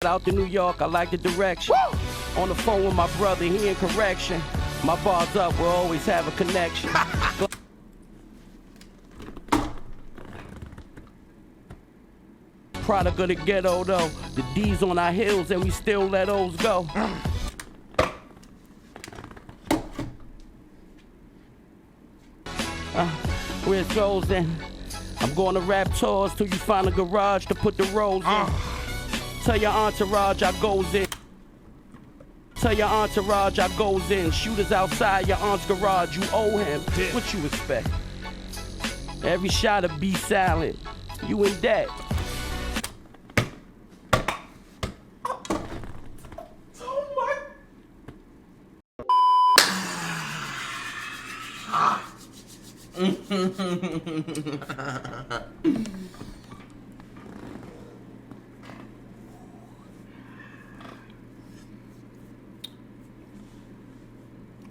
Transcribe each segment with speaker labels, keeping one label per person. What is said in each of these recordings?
Speaker 1: Out to New York, I like the direction. Woo! On the phone with my brother, he in correction. My bar's up, we'll always have a connection. Product of the ghetto though. The D's on our heels and we still let O's go. We're chosen. I'm going to rap tours till you find a garage to put the rolls in. Tell your entourage I goes in. Tell your entourage I goes in. Shooters outside your aunt's garage, you owe him. What you expect? Every shot'll be silent. You in debt.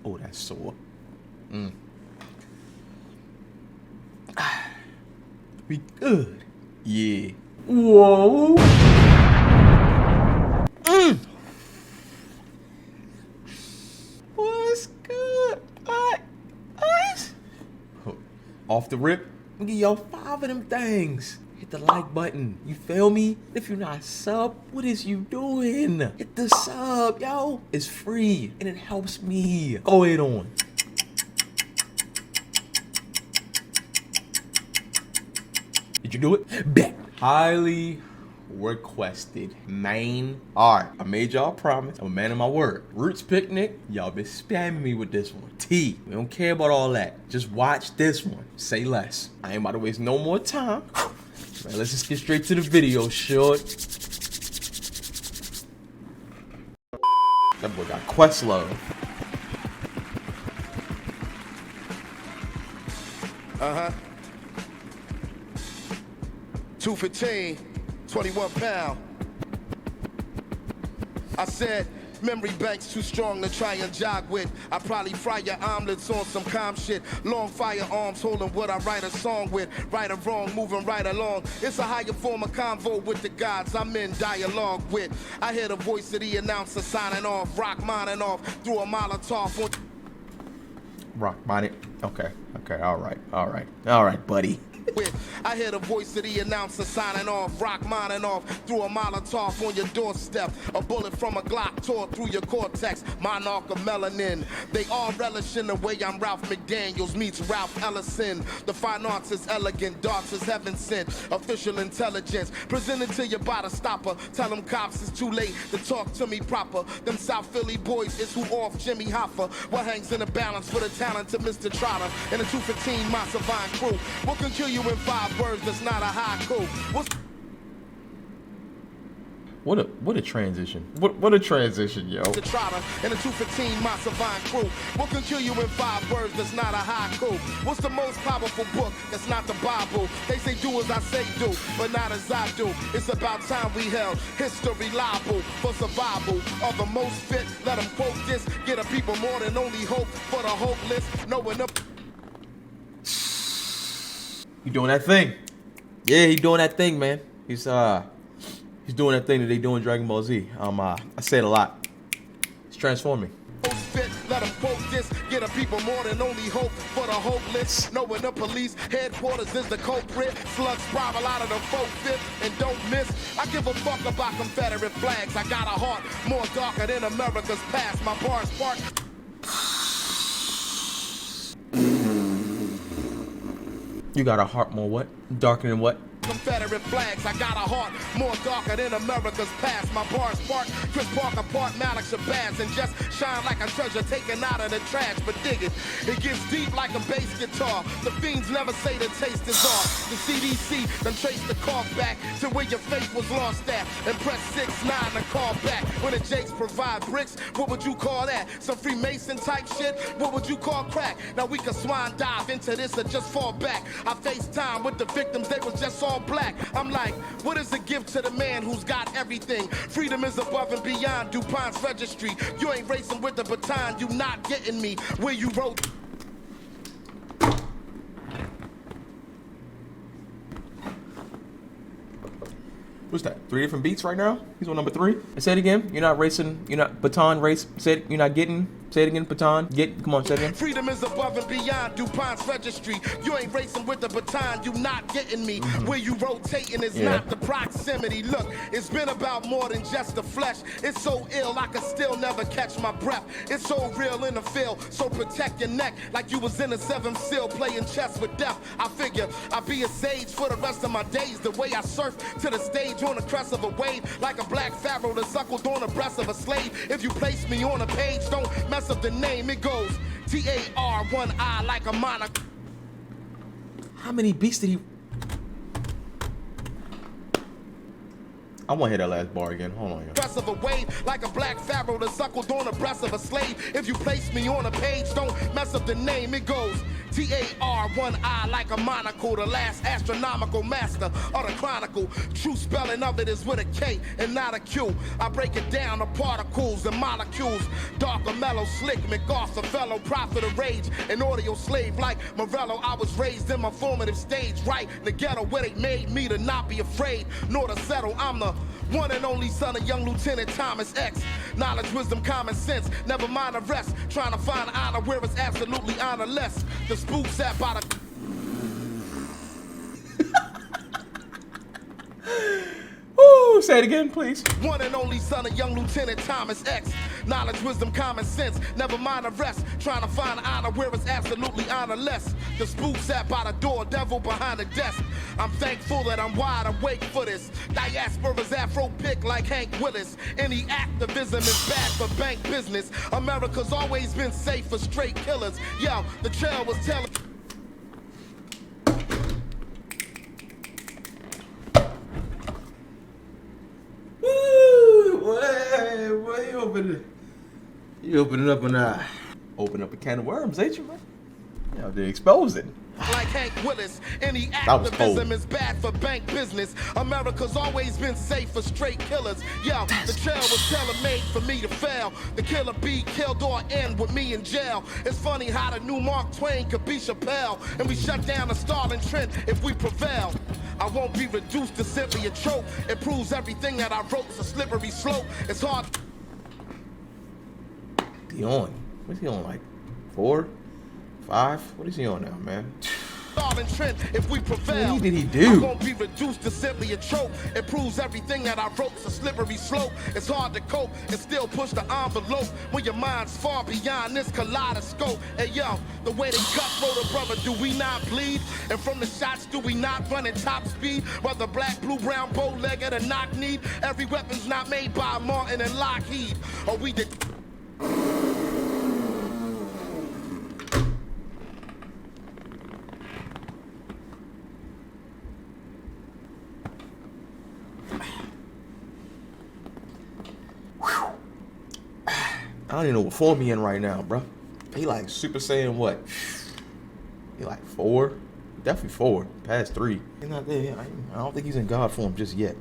Speaker 2: Oh, that's sore. We good. Yeah. Whoa. What's good? Us? Off the rip, give y'all 5 of them things. Hit the like button. You feel me? If you're not sub, what is you doing? Hit the sub, yo. It's free and it helps me. Go ahead on. Did you do it? Bet. Highly requested main art. I made y'all a promise. I'm a man of my word. Roots Picnic, y'all been spamming me with this one. T, we don't care about all that. Just watch this one. Say less. I ain't about to waste no more time. Man, let's just get straight to the video, short. That boy got Questlove.
Speaker 3: 215, 21 pound. I said, memory bank's too strong to try and jog with. I probably fry your omelets on some calm shit. Long firearms holding what I write a song with. Right or wrong, moving right along. It's a higher form of convo with the gods I'm in dialogue with. I hear the voice of the announcer signing off. Rock mining off through a Molotov.
Speaker 2: Rock mine it. Okay, all right, buddy.
Speaker 3: I hear the voice of the announcer signing off, rock mining off through a Molotov on your doorstep. A bullet from a Glock tore through your cortex, monarch of melanin. They all relish in the way I'm Ralph McDaniels meets Ralph Ellison. The fine arts is elegant, darts is heaven sent. Official intelligence presented to you by the stopper. Tell them cops it's too late to talk to me proper. Them South Philly boys is who off Jimmy Hoffa. What hangs in the balance for the talented Mr. Trotter and the 215 my Savine crew? What can kill you in 5 words? That's not a haiku.
Speaker 2: What a transition. What a transition, yo.
Speaker 3: The Trotter and the 215 my Savine crew. What can kill you in 5 words? That's not a haiku. What's the most powerful book? That's not the Bible. They say do as I say do, but not as I do. It's about time we held history liable for survival of the most fit. Let them quote this. Get a people more than only hope for the hopeless. Knowing up.
Speaker 2: He doing that thing. Yeah, he doing that thing, man. He's doing that thing that they do in Dragon Ball Z. I say it a lot. It's transforming.
Speaker 3: Let them quote this, get a people more than only hope for the hopeless. Knowing the police headquarters is the culprit. Slugs sprawl out of the 4-5 and don't miss. I give a fuck about Confederate flags. I got a heart more darker than America's past. My bars spark.
Speaker 2: You got a heart more what? Darker than what?
Speaker 3: Confederate flags, I got a heart more darker than America's past. My bars spark, Chris Parker part Malik Shabazz, and just shine like a treasure taken out of the trash. But dig it, it gets deep like a bass guitar. The fiends never say the taste is off. The CDC then trace the call back to where your faith was lost at, and press 6-9 and call back. When the Jakes provide bricks, what would you call that? Some Freemason type shit? What would you call crack? Now we can swine dive into this or just fall back. I FaceTime with the victims, they was just all black. I'm like, what is a gift to the man who's got everything? Freedom is above and beyond DuPont's registry. You ain't racing with the baton, you not getting me where you wrote.
Speaker 2: What's that? 3 different beats right now? He's on number 3. Say it again. You're not racing. You're not baton race. Say it. You're not getting. Say it again. Baton. Get. Come on. Say it again.
Speaker 3: Freedom is above and beyond DuPont's registry. You ain't racing with the baton. You not getting me. Where you rotating is not the proximity. Look, it's been about more than just the flesh. It's so ill I can still never catch my breath. It's so real in the field. So protect your neck like you was in a 7th seal playing chess with death. I figure I'll be a sage for the rest of my days. The way I surf to the stage on the crest of a wave, like a black pharaoh that suckled on the breast of a slave. If you place me on a page, don't mess up the name. It goes T-A-R, 1 I like a monarch.
Speaker 2: How many beats did he? I want to hear that last bar again. Hold on, y'all.
Speaker 3: Breast of a wave, like a black pharaoh that suckled on the breast of a slave. If you place me on a page, don't mess up the name. It goes T-A-R, 1 I like a monocle. The last astronomical master of the chronicle. True spelling of it is with a K and not a Q. I break it down to particles and molecules. Darker, mellow, slick, MacArthur, fellow prophet of rage. An audio slave like Morello. I was raised in my formative stage, right in the ghetto where they made me to not be afraid, nor to settle. I'm the one and only son of young Lieutenant Thomas X. Knowledge, wisdom, common sense, never mind the rest. Trying to find honor where it's absolutely honorless. The spook sat by the...
Speaker 2: Ooh, say it again, please.
Speaker 3: One and only son of young Lieutenant Thomas X. Knowledge, wisdom, common sense, never mind the rest. Trying to find honor where it's absolutely honorless. The spook sat by the door, devil behind the desk. I'm thankful that I'm wide awake for this. Diaspora's Afro pick like Hank Willis. Any activism is bad for bank business. America's always been safe for straight killers. Yo, the trail was telling...
Speaker 2: You opening up open up a can of worms, ain't you, man? You know, they're exposing.
Speaker 3: Like Hank Willis, any activism is bad for bank business. America's always been safe for straight killers. Yo, the trail was tailor-made for me to fail. The killer be killed or end with me in jail. It's funny how the new Mark Twain could be Chappelle, and we shut down the Starlin trend if we prevail. I won't be reduced to simply a trope. It proves everything that I wrote's a slippery slope. It's hard.
Speaker 2: He on? What's he on, like 4, 5? What is he on now, man?
Speaker 3: Trend if we prevail.
Speaker 2: What did he do?
Speaker 3: I won't be reduced to simply a trope. It proves everything that I wrote's a slippery slope. It's hard to cope and still push the envelope when your mind's far beyond this kaleidoscope. Hey yo, the way they cutthroat a brother, do we not bleed? And from the shots, do we not run at top speed? Whether black, blue, brown, bow-legged, or knock-kneed, every weapon's not made by Martin and Lockheed. Or we did.
Speaker 2: I don't even know what form he in right now, bro. He like Super Saiyan what? He like 4? Definitely 4. Past 3. He's not there. I don't think he's in God form just yet.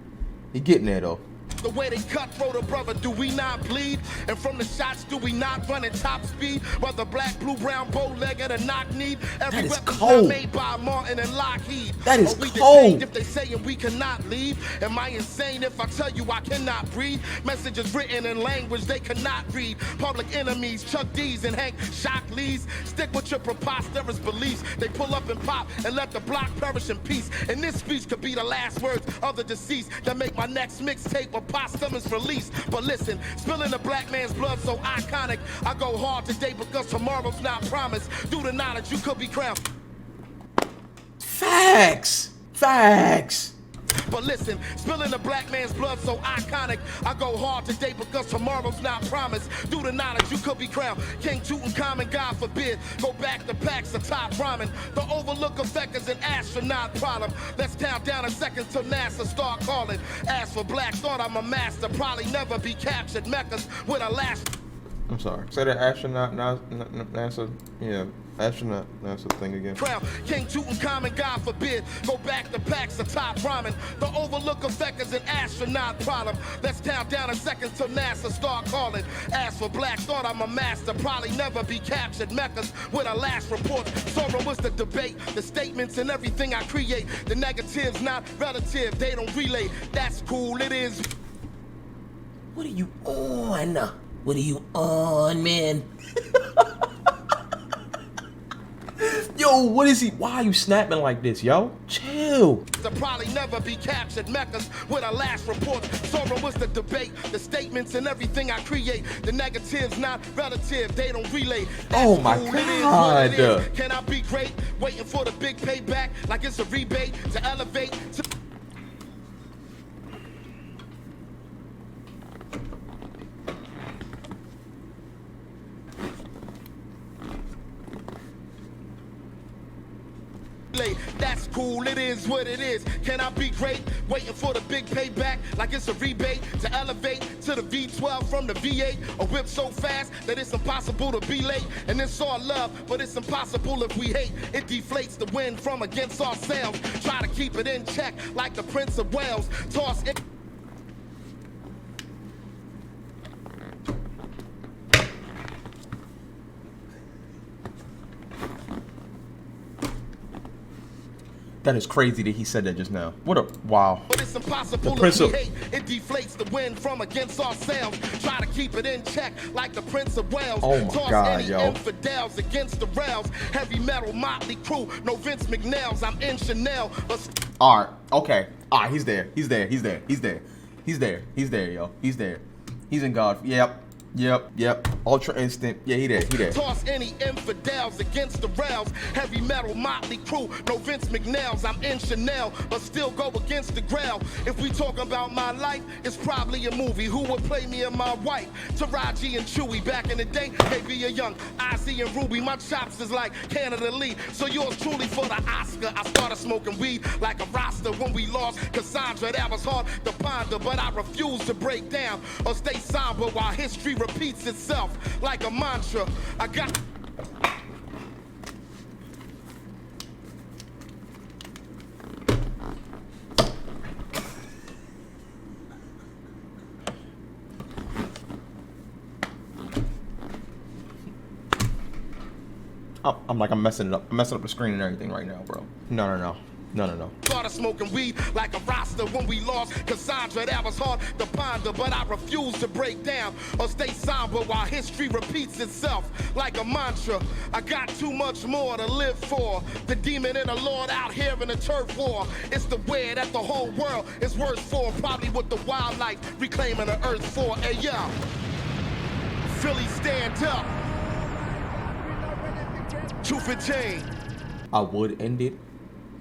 Speaker 2: He getting there though.
Speaker 3: The way they cutthroat a brother, do we not bleed? And from the shots, do we not run at top speed? Whether black, blue, brown, bow-legged, or knock-kneed, every weapon's not made by Martin and Lockheed.
Speaker 2: That is
Speaker 3: we
Speaker 2: cold.
Speaker 3: If they saying we cannot leave, am I insane if I tell you I cannot breathe? Messages written in language they cannot read. Public enemies, Chuck D's and Hank Shockleys. Stick with your preposterous beliefs. They pull up and pop and let the block perish in peace. And this speech could be the last words of the deceased that make my next mixtape a posthumous release. But listen, spilling the black man's blood so iconic. I go hard today because tomorrow's not promised. Through the knowledge you could be crowned.
Speaker 2: Facts. Facts.
Speaker 3: But listen, spilling the black man's blood so iconic. I go hard today because tomorrow's not promised. Through the knowledge you could be crowned King Tutankhamun, God forbid. Go back to packs of top rhyming. The overlook effect is an astronaut problem. Let's count down a second till NASA start calling. As for black thought, I'm a master. Probably never be captured. Mechas with a last.
Speaker 2: I'm sorry. Say that astronaut NASA. Yeah. Astronaut. That's the thing again.
Speaker 3: Crown, King Tutankhamun, God forbid. Go back to packs of top rhyming. The overlook effect is an astronaut problem. Let's count down in seconds till NASA start calling. As for black thought, I'm a master. Probably never be captured. Meccas with a last report. Sorrow was the debate. The statements and everything I create. The negatives not relative. They don't relate. That's cool. It is.
Speaker 4: What are you on? What are you on, man?
Speaker 2: Yo, what is he? Why are you snapping like this, yo? Chill.
Speaker 3: To probably never be captured. Meccas with a last report. Sorrow was the debate. The statements and everything I create. The negatives not relative. They don't relate. That's
Speaker 2: Oh my
Speaker 3: cool. It is what it
Speaker 2: God.
Speaker 3: is. Can I be great? Waiting for the big payback like it's a rebate to elevate. That's cool, it is what it is. Can I be great? Waiting for the big payback like it's a rebate to elevate to the V12 from the V8. A whip so fast that it's impossible to be late. And it's all love, but it's impossible if we hate. It deflates the wind from against ourselves. Try to keep it in check like the Prince of Wales. Toss it.
Speaker 2: That is crazy that he said that just now. What a wow.
Speaker 3: But it's impossible
Speaker 2: The Prince
Speaker 3: if
Speaker 2: of-
Speaker 3: we hate. It deflates the wind from against ourselves. Try to keep it in check like the Prince of Wales.
Speaker 2: Oh my
Speaker 3: Toss
Speaker 2: God,
Speaker 3: any
Speaker 2: yo.
Speaker 3: infidels against the rails. Heavy metal, motley crew. No Vince McNails. I'm in Chanel. But
Speaker 2: All right. Okay. All right. He's there. He's there. He's there. He's there. He's there. He's there, yo. He's there. He's in God. Yep. Yep. Yep. Ultra instant. Yeah, he there. He there.
Speaker 3: toss any infidels against the rails. Heavy metal, motley crew. No Vince McNails. I'm in Chanel, but still go against the grail. If we talk about my life, it's probably a movie. Who would play me and my wife? Taraji and Chewy. Back in the day, maybe a young Ozzy and Ruby. My chops is like Canada Lee. So yours truly for the Oscar. I started smoking weed like a roster when we lost Cassandra. That was hard to ponder, but I refuse to break down or stay somber while history repeats itself like a mantra. I got
Speaker 2: I'm messing it up. I'm messing up the screen and everything right now, bro. No.
Speaker 3: started smoking weed like a roster when we lost Cassandra. That was hard to ponder, but I refuse to break down or stay somber while history repeats itself like a mantra. I got too much more to live for. The demon and the Lord out here in the turf war. It's the way that the whole world is worse for. Probably with the wildlife reclaiming the earth for. Hey, yo. Philly, stand up. 215.
Speaker 2: I would end it,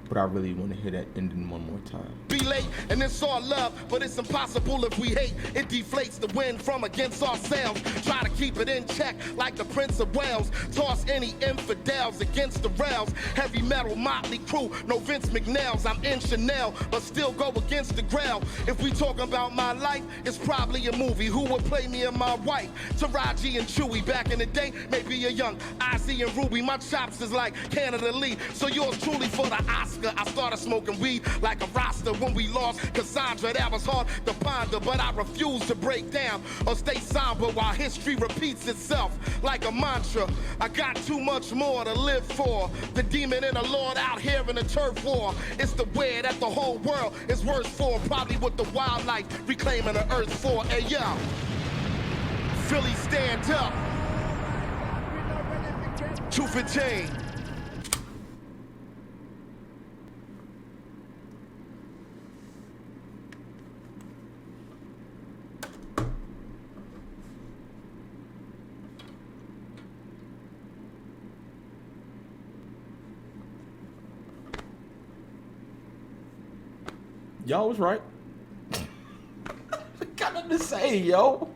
Speaker 2: but I really want to hear that ending one more time.
Speaker 3: Be late, and it's all love, but it's impossible if we hate. It deflates the wind from against ourselves. Try to keep it in check like the Prince of Wales. Toss any infidels against the rails. Heavy metal, motley crew, no Vince McNails. I'm in Chanel, but still go against the grail. If we talk about my life, it's probably a movie. Who would play me and my wife? Taraji and Chewy. Back in the day, maybe a young Ozzy and Ruby. My chops is like Canada Lee. So yours truly for the Oscar. I started smoking weed like a roster when we lost Cassandra. That was hard to ponder, but I refuse to break down or stay somber while history repeats itself like a mantra. I got too much more to live for. The demon and the Lord out here in the turf war. It's the way that the whole world is worse for. Probably with the wildlife reclaiming the earth for. Hey, yo. Philly, stand up. 215.
Speaker 2: Y'all was right. I got nothing to say, yo.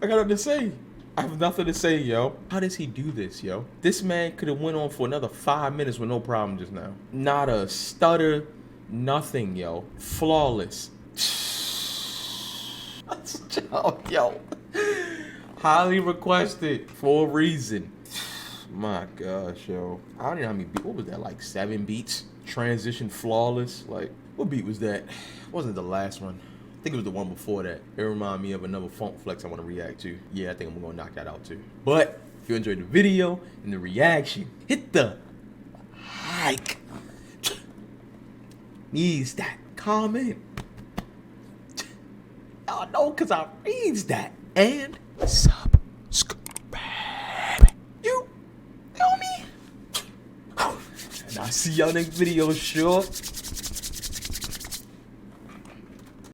Speaker 2: I got nothing to say. I have nothing to say, yo. How does he do this, yo? This man could have went on for another 5 minutes with no problem just now. Not a stutter, nothing, yo. Flawless. Yo. Highly requested for a reason. My gosh, yo. I don't know how many beats. What was that, like 7 beats? Transition flawless. Like, what beat was that? Wasn't the last one. I think it was the one before that. It reminded me of another funk flex I want to react to. Yeah, I think I'm gonna knock that out too. But if you enjoyed the video and the reaction, hit the like. Needs that comment. Y'all know cause I reads that. And subscribe. You feel me? And I'll see y'all next video, sure.